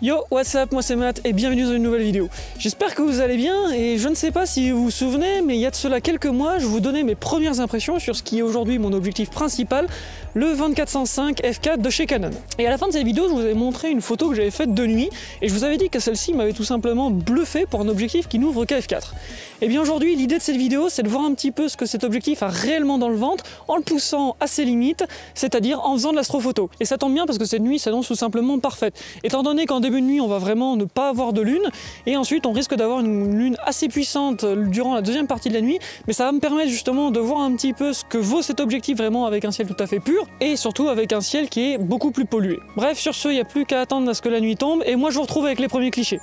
Yo, what's up, moi c'est Matt et bienvenue dans une nouvelle vidéo. J'espère que vous allez bien et je ne sais pas si vous vous souvenez, mais il y a de cela quelques mois, je vous donnais mes premières impressions sur ce qui est aujourd'hui mon objectif principal, le 24-105 f4 de chez Canon. Et à la fin de cette vidéo, je vous avais montré une photo que j'avais faite de nuit et je vous avais dit que celle-ci m'avait tout simplement bluffé pour un objectif qui n'ouvre qu'à f4. Et bien aujourd'hui, l'idée de cette vidéo, c'est de voir un petit peu ce que cet objectif a réellement dans le ventre en le poussant à ses limites, c'est-à-dire en faisant de l'astrophoto. Et ça tombe bien parce que cette nuit s'annonce tout simplement parfaite. Étant donné qu'en début de nuit, on va vraiment ne pas avoir de lune, et ensuite on risque d'avoir une lune assez puissante durant la deuxième partie de la nuit, mais ça va me permettre justement de voir un petit peu ce que vaut cet objectif vraiment avec un ciel tout à fait pur, et surtout avec un ciel qui est beaucoup plus pollué. Bref, sur ce, il n'y a plus qu'à attendre à ce que la nuit tombe, et moi je vous retrouve avec les premiers clichés.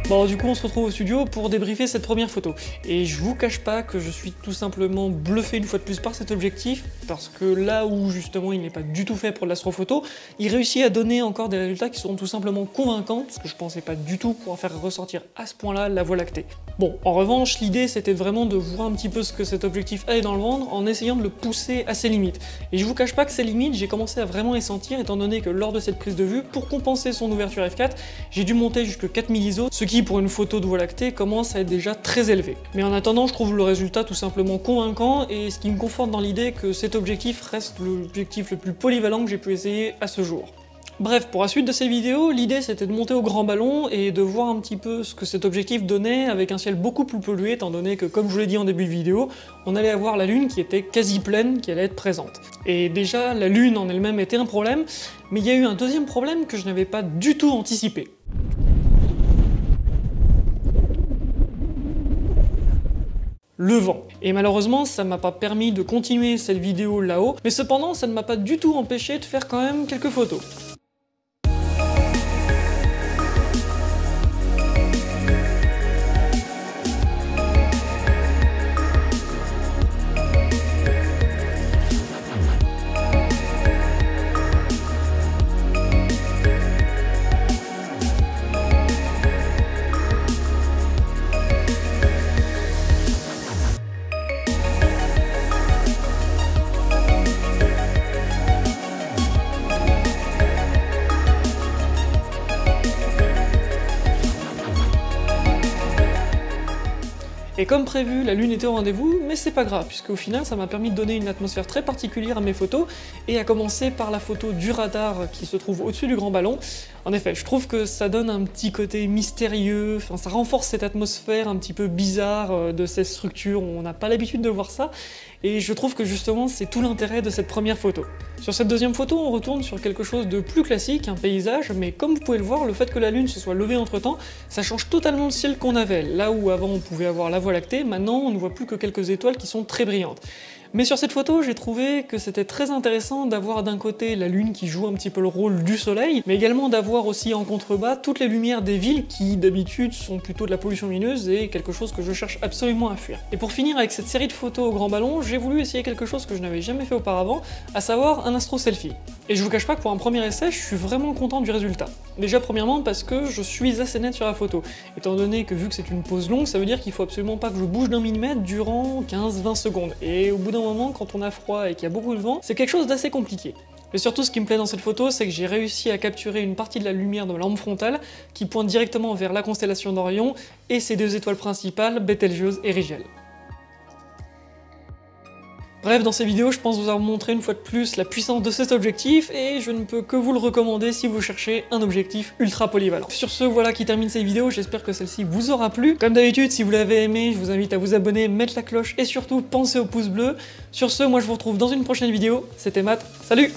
Bon, du coup on se retrouve au studio pour débriefer cette première photo. Et je vous cache pas que je suis tout simplement bluffé une fois de plus par cet objectif, parce que là où justement il n'est pas du tout fait pour l'astrophoto, il réussit à donner encore des résultats qui sont tout simplement convaincants, parce que je pensais pas du tout pouvoir faire ressortir à ce point-là la Voie lactée. Bon, en revanche, l'idée c'était vraiment de voir un petit peu ce que cet objectif avait dans le ventre en essayant de le pousser à ses limites. Et je vous cache pas que ces limites, j'ai commencé à vraiment les sentir, étant donné que lors de cette prise de vue, pour compenser son ouverture f4, j'ai dû monter jusqu'à 4000 ISO, ce qui pour une photo de Voie lactée commence à être déjà très élevé. Mais en attendant, je trouve le résultat tout simplement convaincant, et ce qui me conforte dans l'idée que cet objectif reste l'objectif le plus polyvalent que j'ai pu essayer à ce jour. Bref, pour la suite de cette vidéo, l'idée c'était de monter au grand ballon et de voir un petit peu ce que cet objectif donnait avec un ciel beaucoup plus pollué, étant donné que, comme je vous l'ai dit en début de vidéo, on allait avoir la lune qui était quasi pleine, qui allait être présente. Et déjà, la lune en elle-même était un problème, mais il y a eu un deuxième problème que je n'avais pas du tout anticipé. Le vent. Et malheureusement, ça m'a pas permis de continuer cette vidéo là-haut, mais cependant, ça ne m'a pas du tout empêché de faire quand même quelques photos. Et comme prévu, la lune était au rendez-vous, mais c'est pas grave, puisque au final ça m'a permis de donner une atmosphère très particulière à mes photos, et à commencer par la photo du radar qui se trouve au-dessus du grand ballon. En effet, je trouve que ça donne un petit côté mystérieux, enfin ça renforce cette atmosphère un petit peu bizarre de ces structures, on n'a pas l'habitude de voir ça, et je trouve que justement c'est tout l'intérêt de cette première photo. Sur cette deuxième photo, on retourne sur quelque chose de plus classique, un paysage, mais comme vous pouvez le voir, le fait que la lune se soit levée entre-temps, ça change totalement le ciel qu'on avait. Là où avant on pouvait avoir la Voie lactée, maintenant on ne voit plus que quelques étoiles qui sont très brillantes. Mais sur cette photo, j'ai trouvé que c'était très intéressant d'avoir d'un côté la lune qui joue un petit peu le rôle du soleil, mais également d'avoir aussi en contrebas toutes les lumières des villes qui d'habitude sont plutôt de la pollution lumineuse et quelque chose que je cherche absolument à fuir. Et pour finir avec cette série de photos au grand ballon, j'ai voulu essayer quelque chose que je n'avais jamais fait auparavant, à savoir un astro selfie. Et je vous cache pas que pour un premier essai, je suis vraiment content du résultat. Déjà premièrement parce que je suis assez net sur la photo, étant donné que vu que c'est une pose longue, ça veut dire qu'il faut absolument pas que je bouge d'un millimètre durant 15-20 secondes. Et au bout d'un moment, quand on a froid et qu'il y a beaucoup de vent, c'est quelque chose d'assez compliqué. Mais surtout, ce qui me plaît dans cette photo, c'est que j'ai réussi à capturer une partie de la lumière de ma lampe frontale qui pointe directement vers la constellation d'Orion et ses deux étoiles principales, Bételgeuse et Rigel. Bref, dans ces vidéos, je pense vous avoir montré une fois de plus la puissance de cet objectif, et je ne peux que vous le recommander si vous cherchez un objectif ultra polyvalent. Sur ce, voilà qui termine cette vidéo, j'espère que celle-ci vous aura plu. Comme d'habitude, si vous l'avez aimé, je vous invite à vous abonner, mettre la cloche, et surtout, pensez au pouce bleu. Sur ce, moi je vous retrouve dans une prochaine vidéo, c'était Matt, salut!